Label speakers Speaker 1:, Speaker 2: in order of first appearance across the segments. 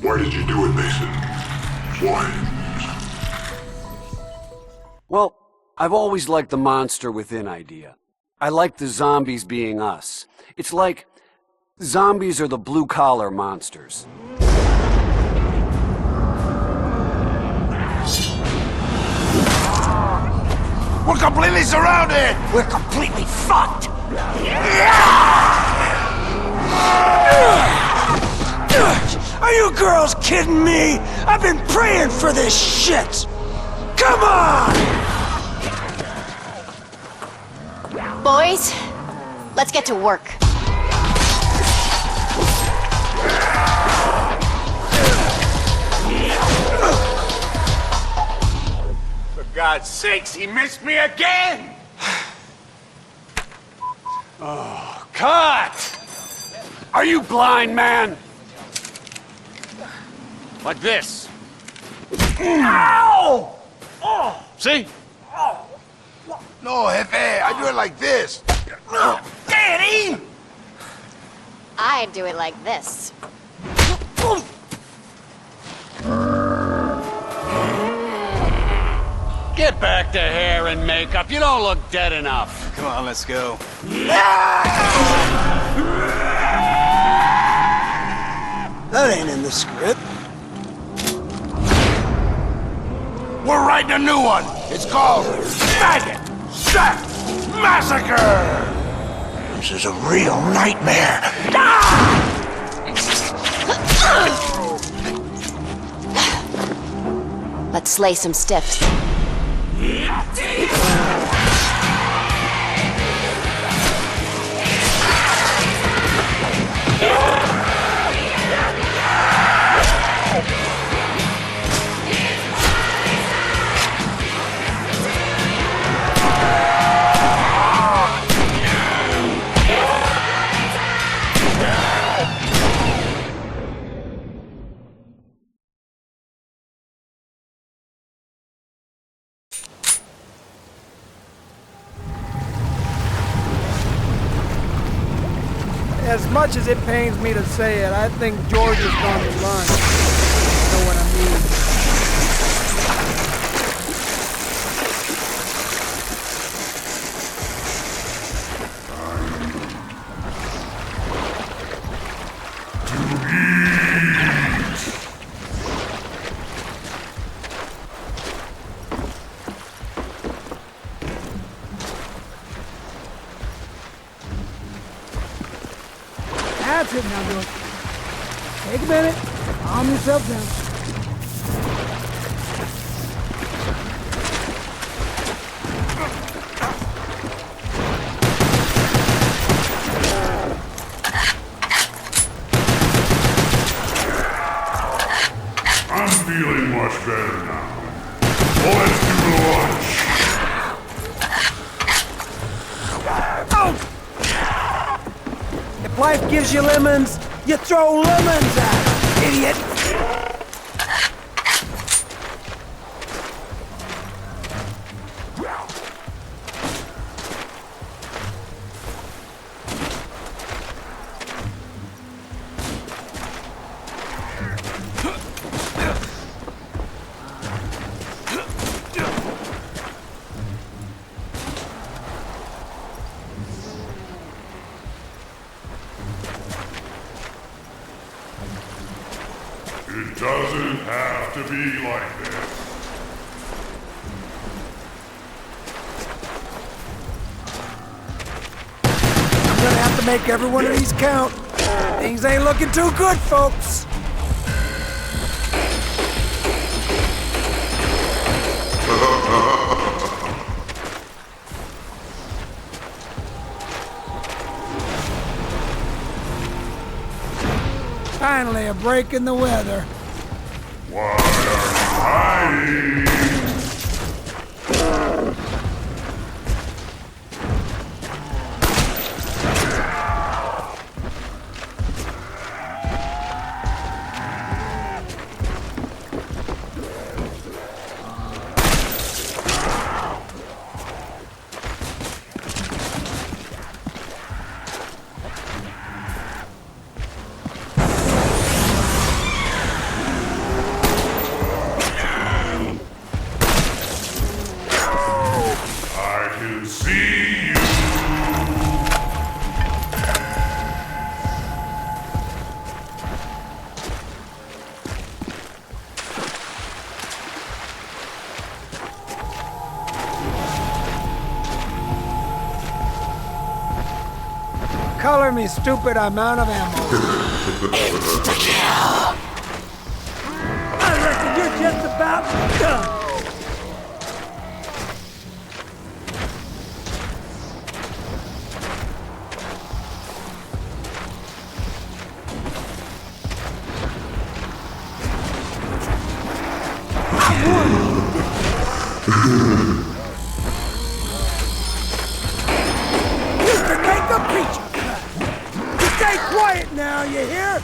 Speaker 1: Why did you do it, Mason? Why?
Speaker 2: Well, I've always liked the monster within idea. I like the zombies being us. It's like zombies are the blue-collar monsters.
Speaker 3: We're completely surrounded!
Speaker 4: We're completely fucked! Are you girls kidding me? I've been praying for this shit! Come on!
Speaker 5: Boys, let's get to work.
Speaker 3: For God's sakes, he missed me again!
Speaker 2: Oh, cut! Are you blind, man?
Speaker 3: Like this.
Speaker 4: Ow! Oh!
Speaker 3: See?
Speaker 4: Oh!
Speaker 3: No, Jefe, I do it like this.
Speaker 4: Danny!
Speaker 5: I do it like this.
Speaker 2: Get back to hair and makeup. You don't look dead enough.
Speaker 3: Come on, let's go.
Speaker 4: That ain't in the script.
Speaker 3: We're writing a new one. It's called Maggot Shack Massacre.
Speaker 4: This is a real nightmare.
Speaker 5: Let's slay some stiffs.
Speaker 6: As much as it pains me to say it, I think George is going to run. You know what I mean? That's it now, George. Take a minute. Calm yourself down.
Speaker 1: I'm feeling much better now. Let's do lunch.
Speaker 6: If life gives you lemons, you throw lemons at it, idiot!
Speaker 1: It doesn't have to be like this.
Speaker 6: I'm gonna have to make every one of these count. Things ain't looking too good, folks. Finally, a break in the weather.
Speaker 1: Why are you hiding?
Speaker 6: color me stupid amount of ammo. I reckon you're just about done. You can make a preacher cut. You stay quiet now, you hear?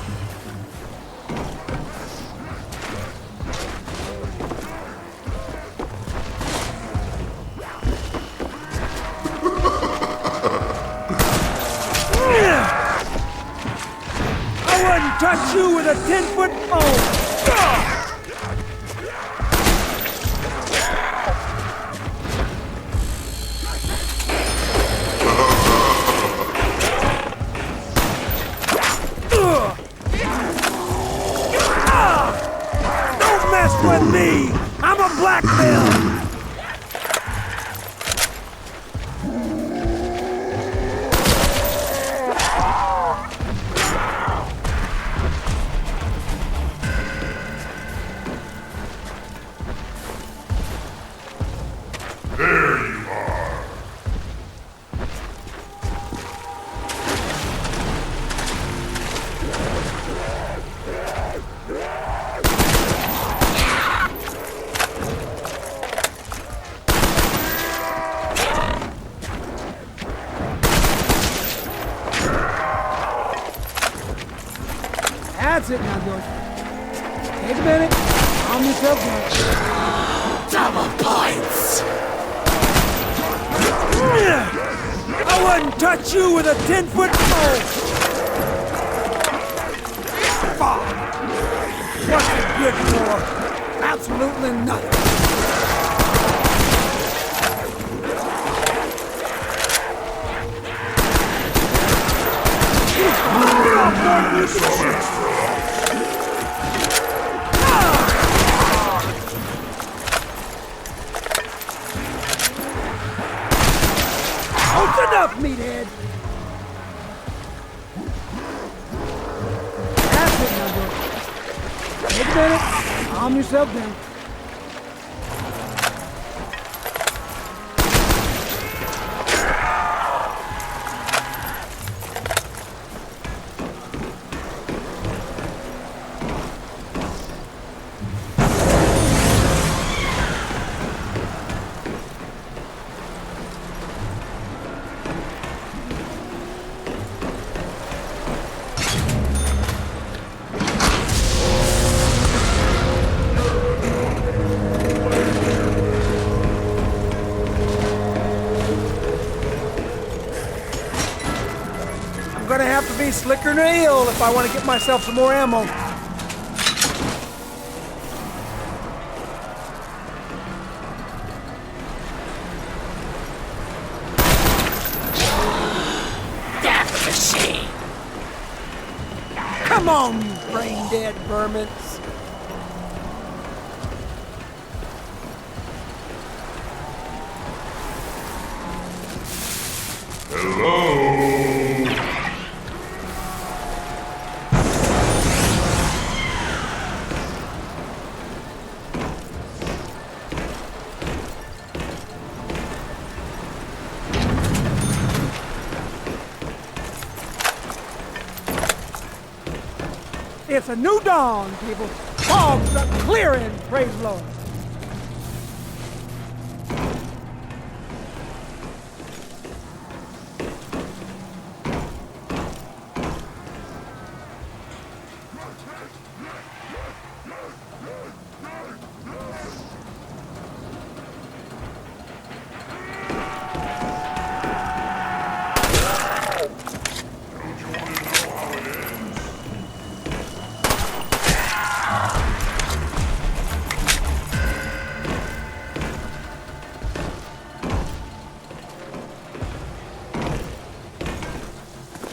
Speaker 6: I wouldn't touch you with a 10-foot pole. Don't mess with me! I'm a black belt!
Speaker 1: There you are.
Speaker 6: That's it now, George. Take a minute. Calm yourself down.
Speaker 3: Double points!
Speaker 6: I wouldn't touch you with a 10-foot pole! Fuck! What's it good for? Absolutely nothing. Close enough, meathead! That's it, now, George. Take a minute. Calm yourself down. I'm gonna have to be slicker than eel if I want to get myself some more ammo.
Speaker 3: Death machine!
Speaker 6: Come on, you brain-dead vermins.
Speaker 1: Hello?
Speaker 6: It's a new dawn, people. Fogs are clearing, praise the Lord.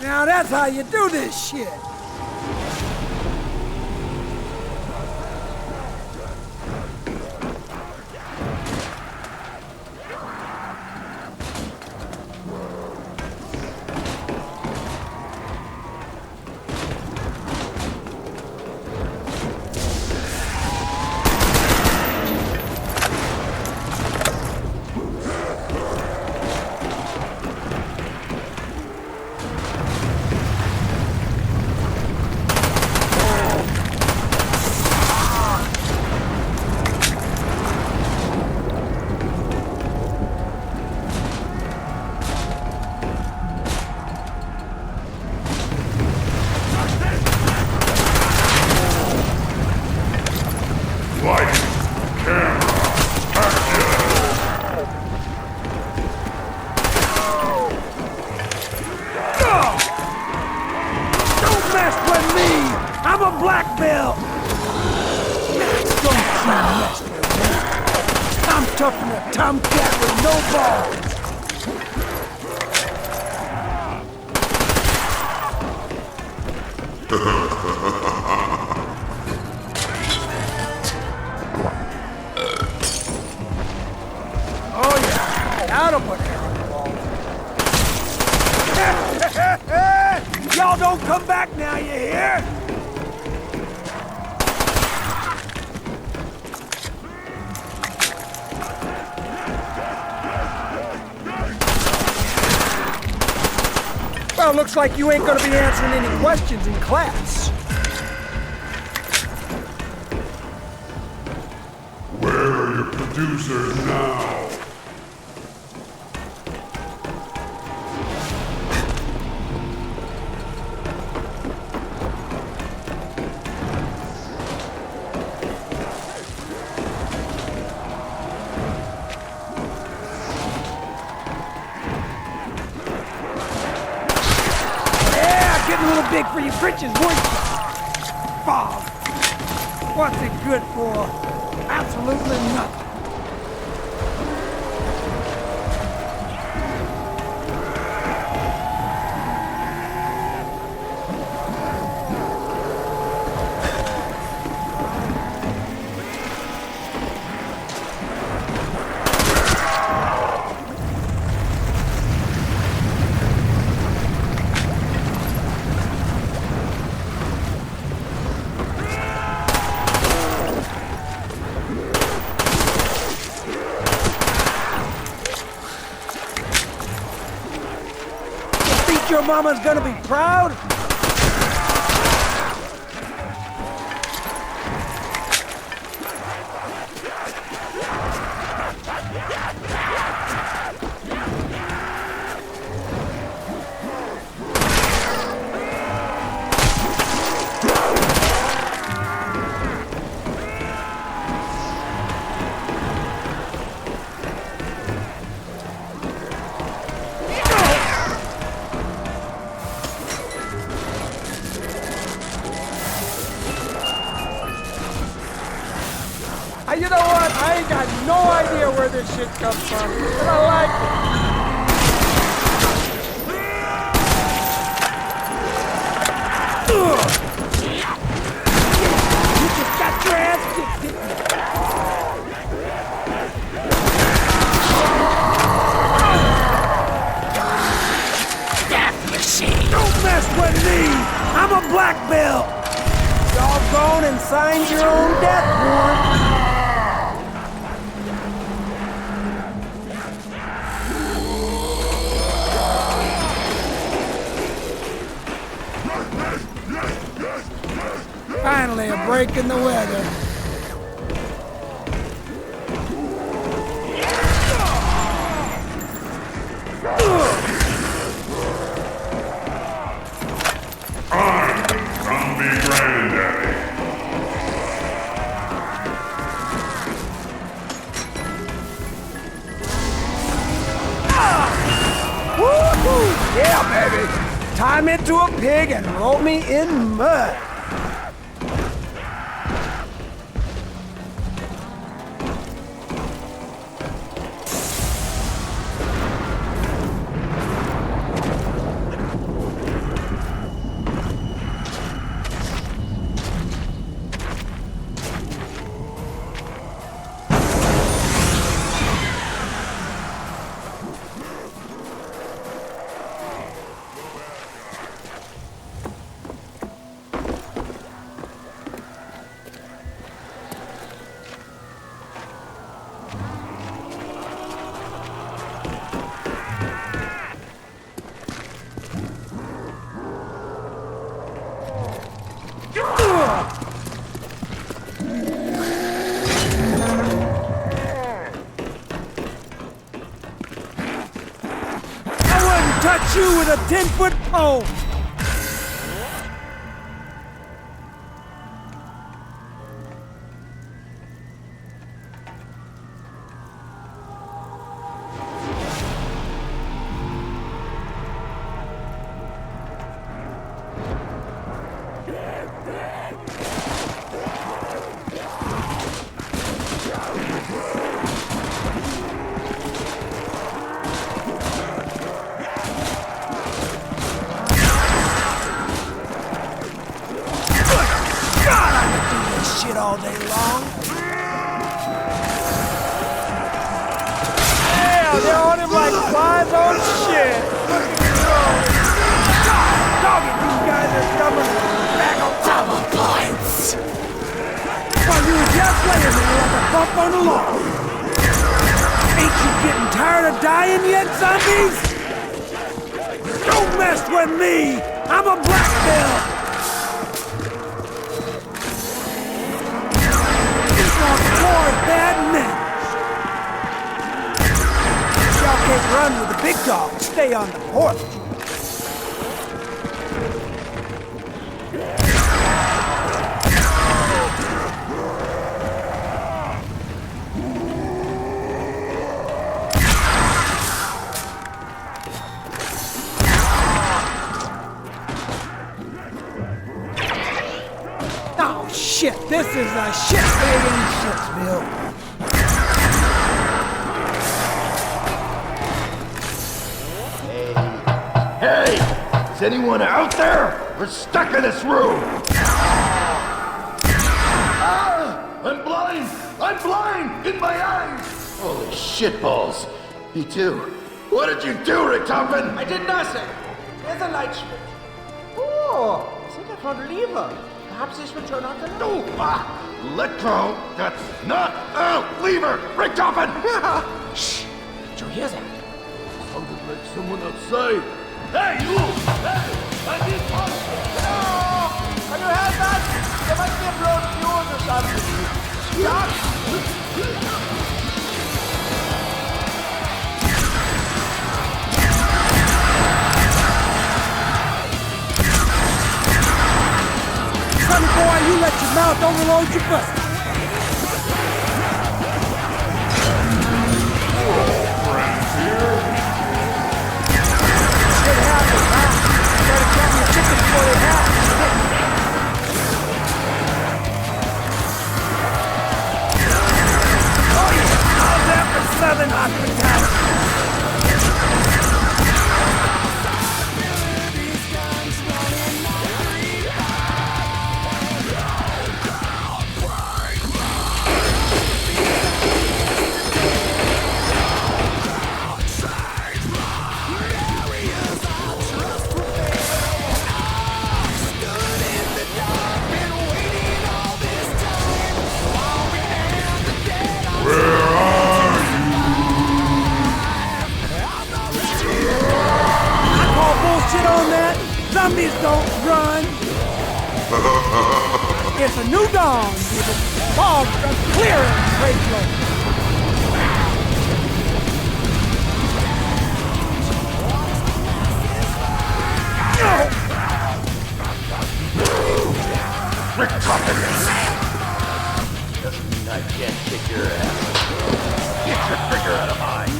Speaker 6: Now that's how you do this shit.
Speaker 4: I'm a black belt! Don't you mess with me. I'm tougher than a tomcat with no balls. Oh yeah, that'll put hair on the wall. Y'all don't come back now, you hear? Well, looks like you ain't gonna be answering any questions in class.
Speaker 1: Where are your producers now?
Speaker 4: Getting a little big for your britches, boy. Bob, what's it good for? Absolutely nothing. Your mama's gonna be proud? You know what? I ain't got no idea where this shit comes from, but I like it. Ugh. You just got your ass kicked, didn't you? Death machine! Don't mess with me! I'm a black belt! Y'all gone and signed your own death warrant. Finally, a break in the weather.
Speaker 1: I'm Zombie Granddaddy.
Speaker 4: Woo-hoo! Yeah, baby! Tie me to a pig and roll me in mud. Touch you with a 10-foot pole! shit all day long.
Speaker 6: Yeah, they're on him like flies on shit.
Speaker 4: Dog it, you guys are stubborn. Back on double points. While you were just laying there like a bump on the lawn. Ain't you getting tired of dying yet, zombies? Don't mess with me! I'm a black belt! This one's war bad men. Y'all can't run with the big dog. Stay on the porch. Oh shit, this is a shit day in Shitsville.
Speaker 3: Hey! Is anyone out there? We're stuck in this room! Ah! I'm blind! I'm blind! In my eyes! Holy shitballs! Me too. What did you do, Richtofen?
Speaker 4: I did nothing. There's a light switch. Oh, I think I found a lever. Perhaps this will turn on the light.
Speaker 3: Oh, let go! That's not a lever! Richtofen!
Speaker 4: Shh! Did you hear that?
Speaker 3: Sounded like someone outside. Hey, you! Hey! I need help!
Speaker 4: No! Have you heard that? There might be a blown fuse or something. Stop! Sonny boy, you let your mouth overload your butt.
Speaker 1: Friends here?
Speaker 4: Shit happens, huh? Better count your chickens before they hatch. Oh yeah, how's that for Southern hospitality? Shit on that. Zombies don't run. It's a new dawn. The fog is clearing. Praise the Lord.
Speaker 3: Richtofen! Doesn't mean I can't kick your ass. Get your finger out of mine!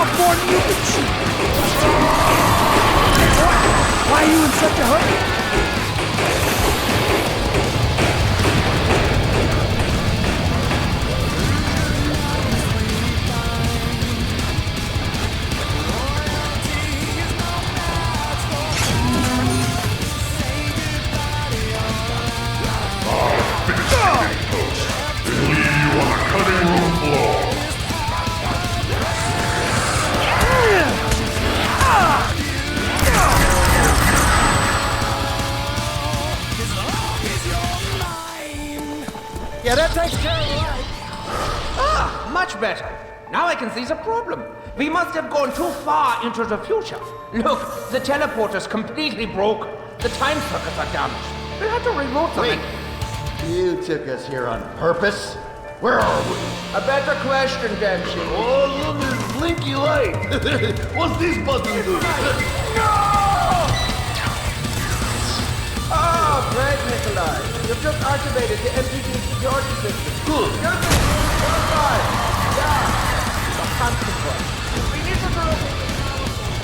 Speaker 4: off more than you can chew. Why are you in such a hurry?
Speaker 6: Yeah, that takes care of the light.
Speaker 7: Ah, much better. Now I can see the problem. We must have gone too far into the future. Look, the teleporter's completely broke. The time circuits are damaged. We'll have to reroute them.
Speaker 3: Wait, you took us here on purpose? Where are we?
Speaker 7: A better question, Dempsey.
Speaker 3: Oh, look at this blinky light. What's this button do?
Speaker 7: Ah, great, Nikolai. You've just activated the MPD security system.
Speaker 3: Good.
Speaker 7: You're fine. Yeah. The consequence. We need to locate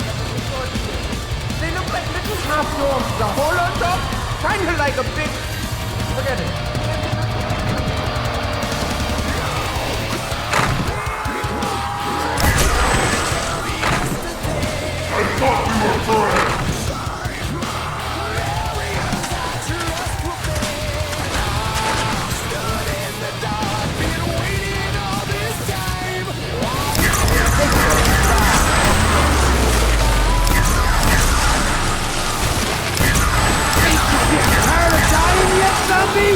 Speaker 7: the security system. They look like little half domes. The hole on top, kind of like a big... Forget it.
Speaker 1: I thought we were friends.
Speaker 4: Tired of dying yet, zombie?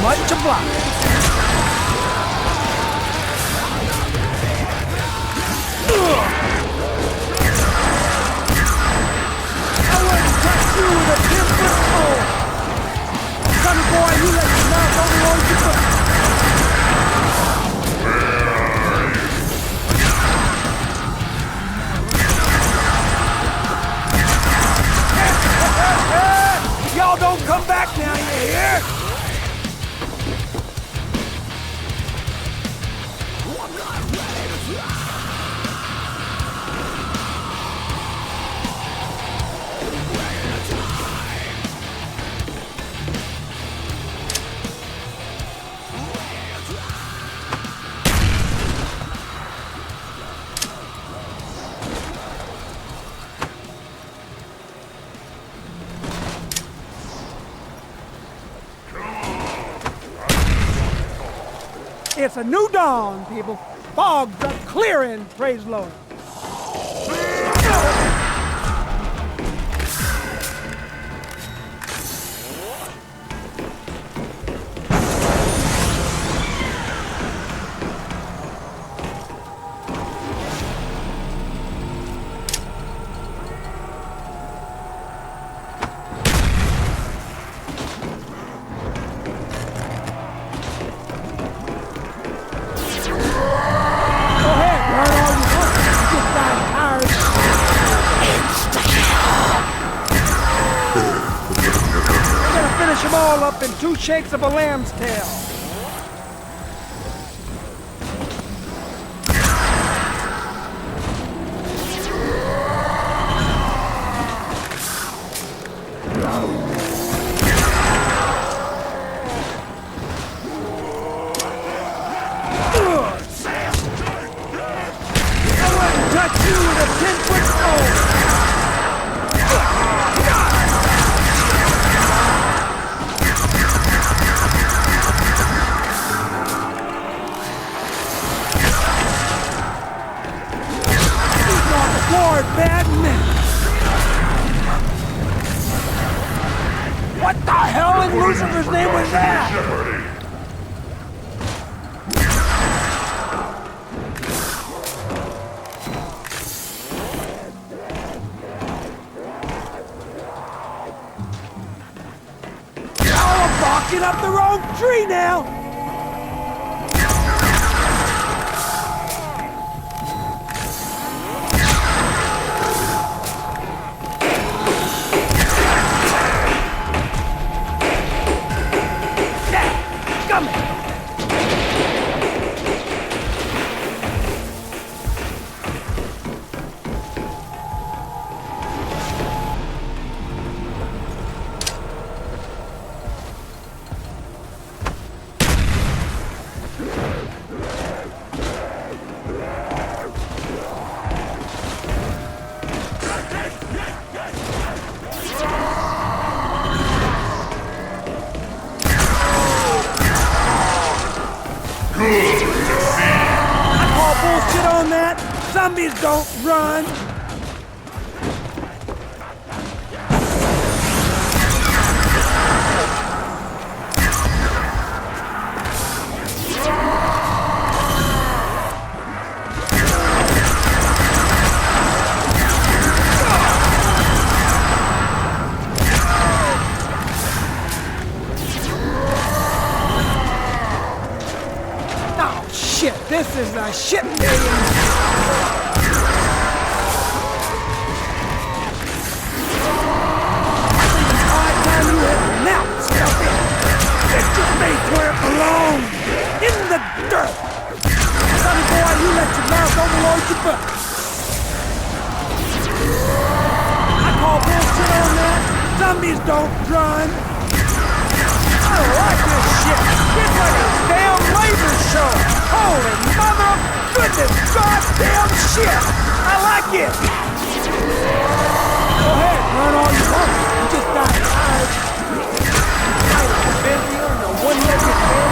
Speaker 4: Much obliged. I wouldn't touch you with a 10-foot pole. Son boy, you let your mouth only hold your foot. Y'all don't come back now, you hear? It's a new dawn, people. Fogs are clearing, praise the Lord. Go ahead, burn all you want. Get down tired. We're gonna finish them all up in 2 shakes of a lamb's tail. I wouldn't touch you with a 10-foot pole. He's on the board, bad men. What the hell in Lucifer's name was that?
Speaker 1: Jeopardy!
Speaker 4: Y'all are barking up the wrong tree now. Come here.
Speaker 1: Good to see.
Speaker 4: I call bullshit on that. Zombies don't run. Oh shit, this is a shit game. Now, stop it! Get your face where it belongs! In the dirt! Sonny boy, you let your mouth overload your butt! I call bullshit on that! Zombies don't run! I don't like this shit! It's like a damn laser show! Holy mother of goodness goddamn shit! I like it! Go ahead, run all you want. You just got tired. Busy on the one-legged man.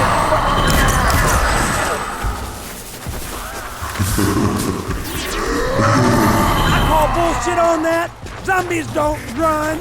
Speaker 4: I call bullshit on that. Zombies don't run.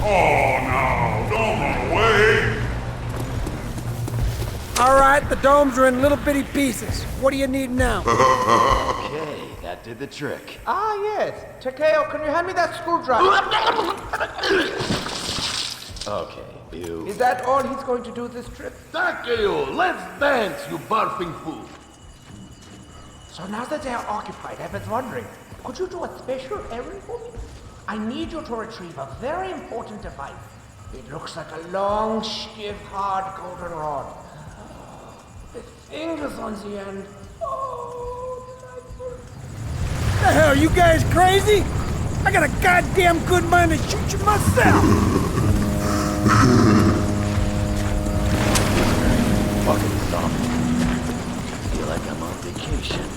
Speaker 1: Oh, no, don't run away.
Speaker 4: All right, the domes are in little bitty pieces. What do you need now?
Speaker 3: Okay, that did the trick.
Speaker 7: Ah, yes. Takeo, can you hand me that screwdriver?
Speaker 3: Okay, you.
Speaker 7: Is that all he's going to do this trip?
Speaker 3: Takeo, let's dance, you barfing fool.
Speaker 7: So now that they are occupied, I was wondering, could you do a special errand for me? I need you to retrieve a very important device. It looks like a long, stiff, hard golden rod. With fingers on the end. Oh, delightful.
Speaker 4: The hell, you guys crazy? I got a goddamn good mind to shoot you myself.
Speaker 3: Fucking zombie. Feel like I'm on vacation.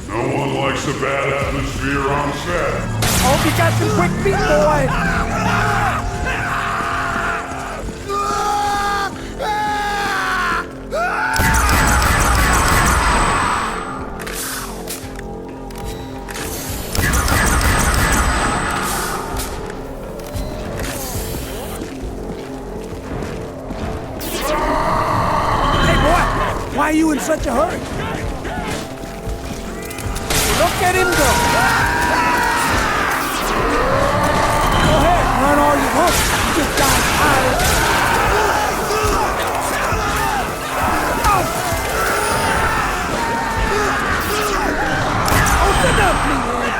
Speaker 1: No one likes a bad atmosphere on set.
Speaker 4: Hope you got some quick feet, boy. Hey, boy, why are you in such a hurry? Look at him go! Go ahead, run all you want. You just got tired. Open up, Leroy!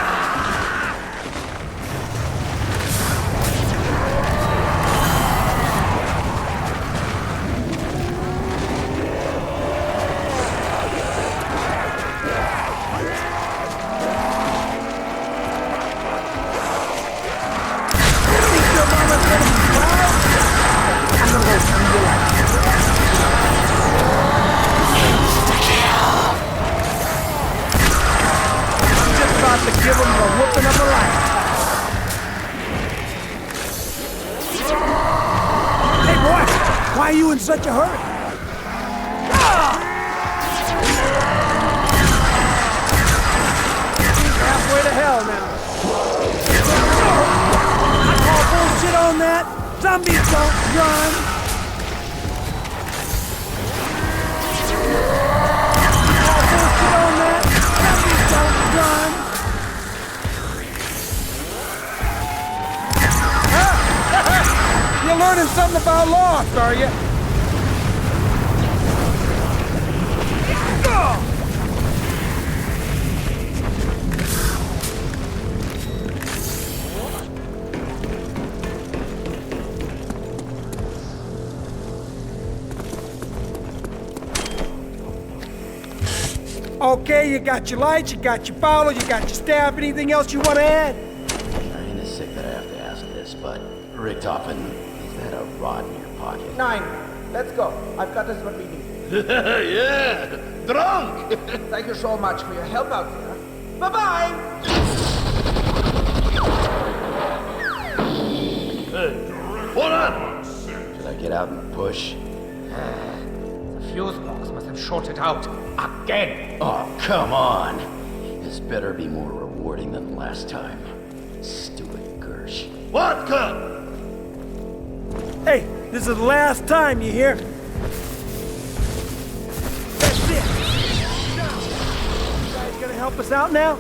Speaker 4: To give them the whooping of a lifetime. Hey, boy, why are you in such a hurry? He's halfway to hell now. I call bullshit on that. Zombies don't run. I call bullshit on that.
Speaker 6: learning something about Lost, are you? Okay, you got your lights, you got your bottle, you got your staff. Anything else you want to add?
Speaker 3: Kinda sick that I have to ask this, but Richtofen, is that a rod in your pocket?
Speaker 7: Nine. Let's go. I've got us what we need.
Speaker 3: Yeah, drunk!
Speaker 7: Thank you so much for your help out there. Bye-bye!
Speaker 3: What up? Should I get out and push?
Speaker 7: The fuse box must have shorted out again.
Speaker 3: Oh, come on. This better be more rewarding than last time. Stupid Gersh. Vodka!
Speaker 6: Hey, this is the last time, you hear? That's it. Now, you guys gonna help us out now?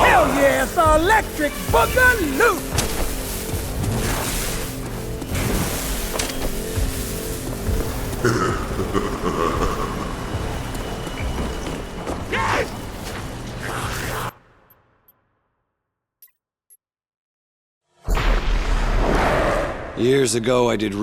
Speaker 6: Hell yeah, it's our electric boogaloo!
Speaker 2: Years ago, I did